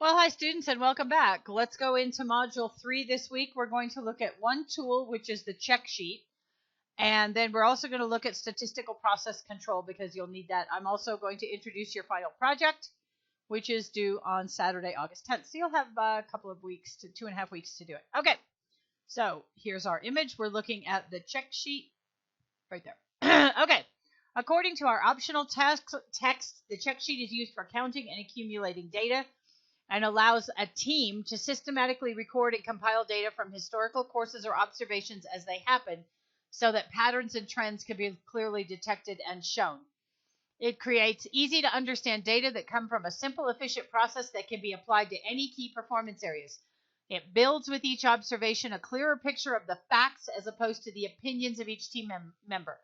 Well, hi students and welcome back. Let's go into Module 3 this week. We're going to look at one tool, which is the check sheet. And then we're also going to look at statistical process control because you'll need that. I'm also going to introduce your final project, which is due on Saturday, August 10th. So you'll have a couple of weeks to 2.5 weeks to do it. Okay, so here's our image. We're looking at the check sheet right there. Okay, according to our optional text, the check sheet is used for counting and accumulating data and allows a team to systematically record and compile data from historical courses or observations as they happen so that patterns and trends can be clearly detected and shown. It creates easy to understand data that come from a simple, efficient process that can be applied to any key performance areas. It builds with each observation a clearer picture of the facts as opposed to the opinions of each team member.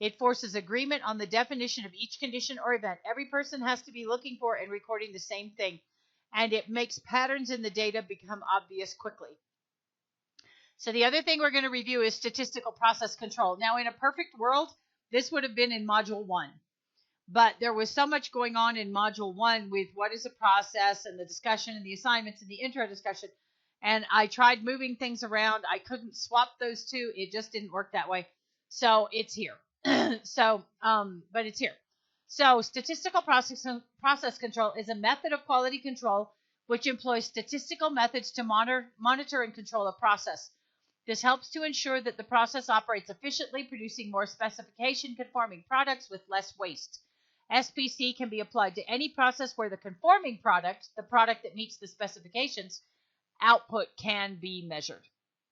It forces agreement on the definition of each condition or event. Every person has to be looking for and recording the same thing, and it makes patterns in the data become obvious quickly. So the other thing we're going to review is statistical process control. Now, in a perfect world, this would have been in Module 1. But there was so much going on in Module 1 with what is a process and the discussion and the assignments and the intro discussion. And I tried moving things around. I couldn't swap those two. It just didn't work that way. So it's here. But it's here. So statistical process control is a method of quality control which employs statistical methods to monitor and control a process. This helps to ensure that the process operates efficiently, producing more specification-conforming products with less waste. SPC can be applied to any process where the conforming product, the product that meets the specifications, output can be measured.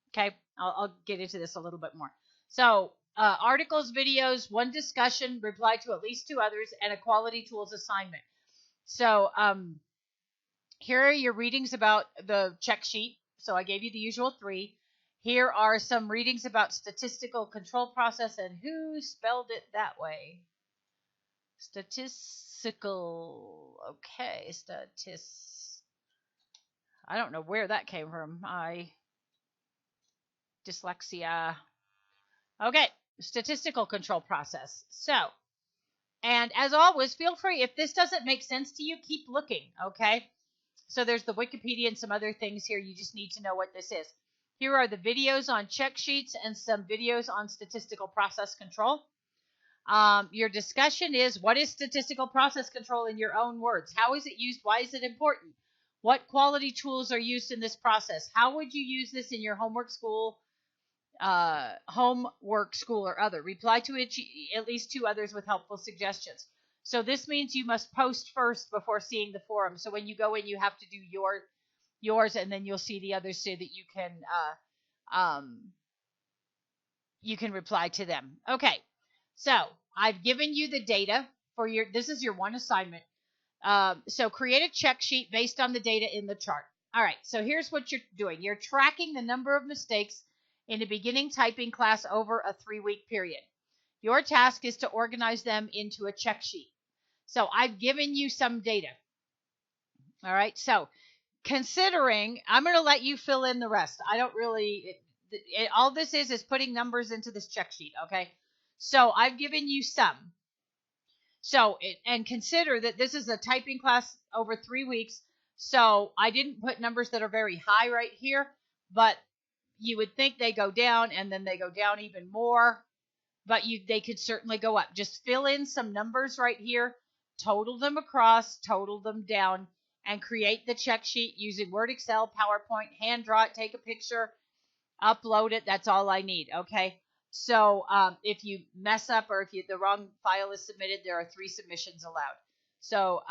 Okay, I'll get into this a little bit more. So articles, videos, one discussion, reply to at least 2 others, and a quality tools assignment. So here are your readings about the check sheet. So I gave you the usual 3. Here are some readings about statistical control process, and who spelled it that way? Statistical. Okay, I don't know where that came from. Dyslexia. Okay, statistical control process. So, and as always, feel free, if this doesn't make sense to you, keep looking, okay? So there's the Wikipedia and some other things here. You just need to know what this is. Here are the videos on check sheets and some videos on statistical process control. Your discussion is, what is statistical process control in your own words? How is it used? Why is it important? What quality tools are used in this process? How would you use this in your homework, school, or other? Reply to at least 2 others with helpful suggestions. So this means you must post first before seeing the forum. So when you go in, you have to do yours, and then you'll see the others so that you can reply to them. Okay, so I've given you the data for this is your one assignment. So create a check sheet based on the data in the chart. All right, so here's what you're doing. You're tracking the number of mistakes in a beginning typing class over a 3-week period. Your task is to organize them into a check sheet. So I've given you some data. All right, so considering, I'm going to let you fill in the rest. I don't really, all this is putting numbers into this check sheet, okay? So I've given you some. So, and consider that this is a typing class over 3 weeks. So I didn't put numbers that are very high right here, but you would think they go down and then they go down even more, but they could certainly go up. Just fill in some numbers right here, total them across, total them down, and create the check sheet using Word, Excel, PowerPoint, hand draw it, take a picture, upload it. That's all I need, okay? So if you mess up or if the wrong file is submitted, there are 3 submissions allowed. So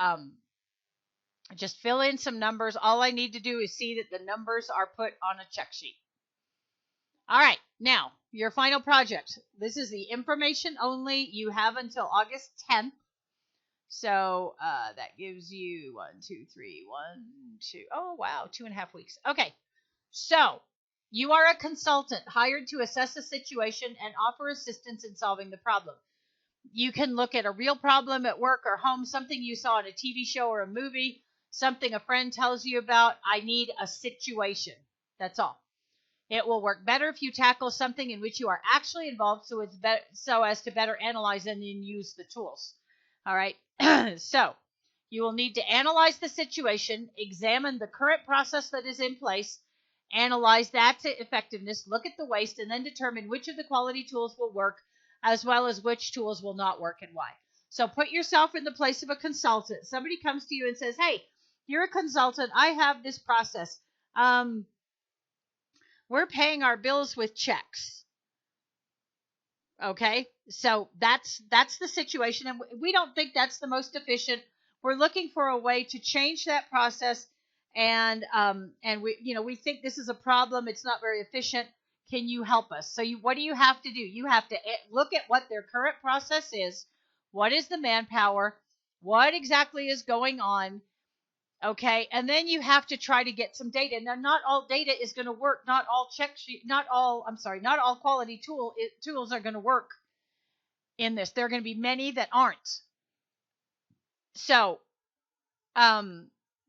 just fill in some numbers. All I need to do is see that the numbers are put on a check sheet. All right, now your final project. This is the information only. You have until August 10th. So that gives you 1, 2, 3, 1, 2. Oh, wow, 2.5 weeks. Okay, so you are a consultant hired to assess a situation and offer assistance in solving the problem. You can look at a real problem at work or home, something you saw in a TV show or a movie, something a friend tells you about. I need a situation. That's all. It will work better if you tackle something in which you are actually involved so as to better analyze and then use the tools. All right. So You will need to analyze the situation, examine the current process that is in place, analyze that effectiveness, look at the waste, and then determine which of the quality tools will work, as well as which tools will not work and why. So put yourself in the place of a consultant. Somebody comes to you and says, hey, you're a consultant. I have this process. We're paying our bills with checks. Okay, so that's the situation, and we don't think that's the most efficient. We're looking for a way to change that process, and we think this is a problem. It's not very efficient. Can you help us? So what do you have to do? You have to look at what their current process is. What is the manpower? What exactly is going on? Okay, and then you have to try to get some data. Now, not all data is going to work. Not all not all quality tools are going to work in this. There are going to be many that aren't. So,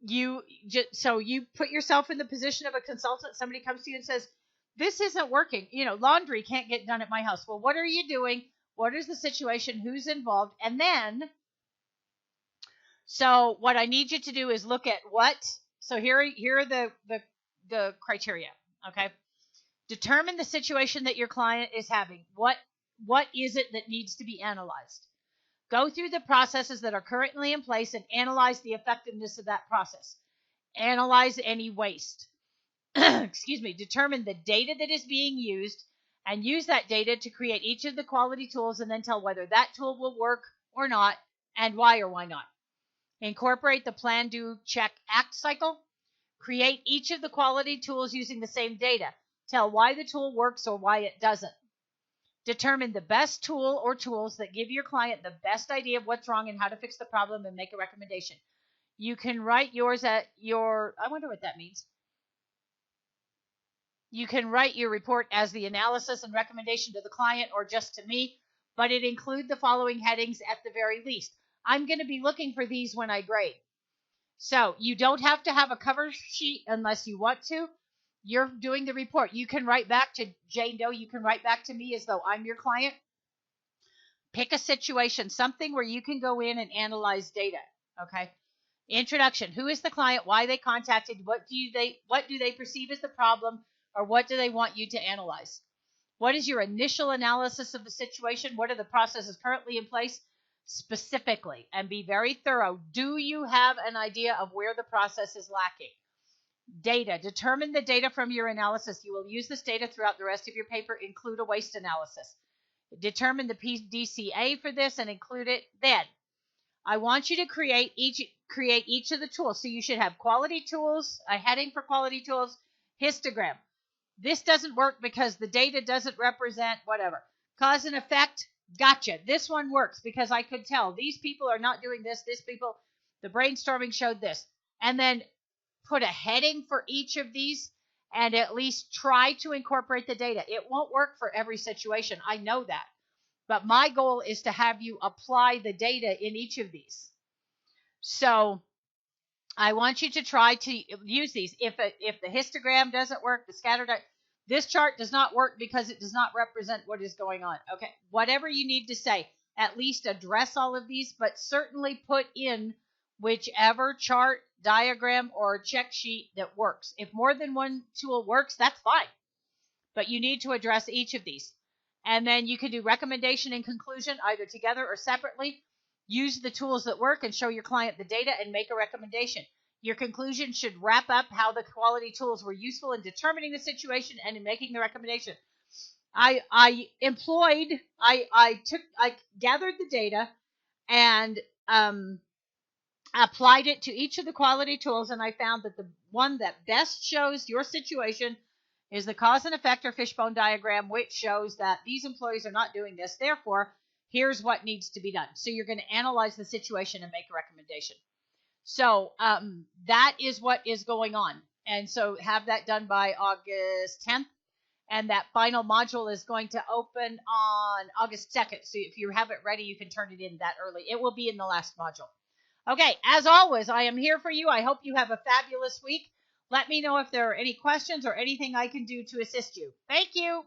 you put yourself in the position of a consultant. Somebody comes to you and says, "This isn't working. Laundry can't get done at my house." Well, what are you doing? What is the situation? Who's involved? And then, so what I need you to do is look at what. So here are the criteria. Okay, determine the situation that your client is having. What is it that needs to be analyzed? Go through the processes that are currently in place and analyze the effectiveness of that process. Analyze any waste. Excuse me. Determine the data that is being used and use that data to create each of the quality tools, and then tell whether that tool will work or not and why or why not. Incorporate the plan, do, check, act cycle. Create each of the quality tools using the same data. Tell why the tool works or why it doesn't. Determine the best tool or tools that give your client the best idea of what's wrong and how to fix the problem, and make a recommendation. You can write yours at your, I wonder what that means. You can write your report as the analysis and recommendation to the client or just to me, but it include the following headings at the very least. I'm going to be looking for these when I grade. So you don't have to have a cover sheet unless you want to. You're doing the report. You can write back to Jane Doe. You can write back to me as though I'm your client. Pick a situation, something where you can go in and analyze data. Okay. Introduction. Who is the client? Why they contacted? What do they perceive as the problem, or what do they want you to analyze? What is your initial analysis of the situation? What are the processes currently in place? Specifically, and be very thorough. Do you have an idea of where the process is lacking? Data. Determine the data from your analysis. You will use this data throughout the rest of your paper. Include a waste analysis. Determine the PDCA for this and include it. Then, I want you to create each of the tools. So you should have quality tools, a heading for quality tools, histogram. This doesn't work because the data doesn't represent whatever. Cause and effect. Gotcha. This one works because I could tell these people are not doing this. The brainstorming showed this. And then put a heading for each of these and at least try to incorporate the data. It won't work for every situation. I know that. But my goal is to have you apply the data in each of these. So I want you to try to use these. If the histogram doesn't work, the scatter this chart does not work because it does not represent what is going on. Okay, whatever you need to say, at least address all of these, but certainly put in whichever chart, diagram, or check sheet that works. If more than one tool works, that's fine. But you need to address each of these. And then you can do recommendation and conclusion either together or separately. Use the tools that work and show your client the data and make a recommendation. Your conclusion should wrap up how the quality tools were useful in determining the situation and in making the recommendation. I gathered the data and applied it to each of the quality tools, and I found that the one that best shows your situation is the cause and effect or fishbone diagram, which shows that these employees are not doing this. Therefore, here's what needs to be done. So you're going to analyze the situation and make a recommendation. So that is what is going on. And so have that done by August 10th. And that final module is going to open on August 2nd. So if you have it ready, you can turn it in that early. It will be in the last module. Okay, as always, I am here for you. I hope you have a fabulous week. Let me know if there are any questions or anything I can do to assist you. Thank you.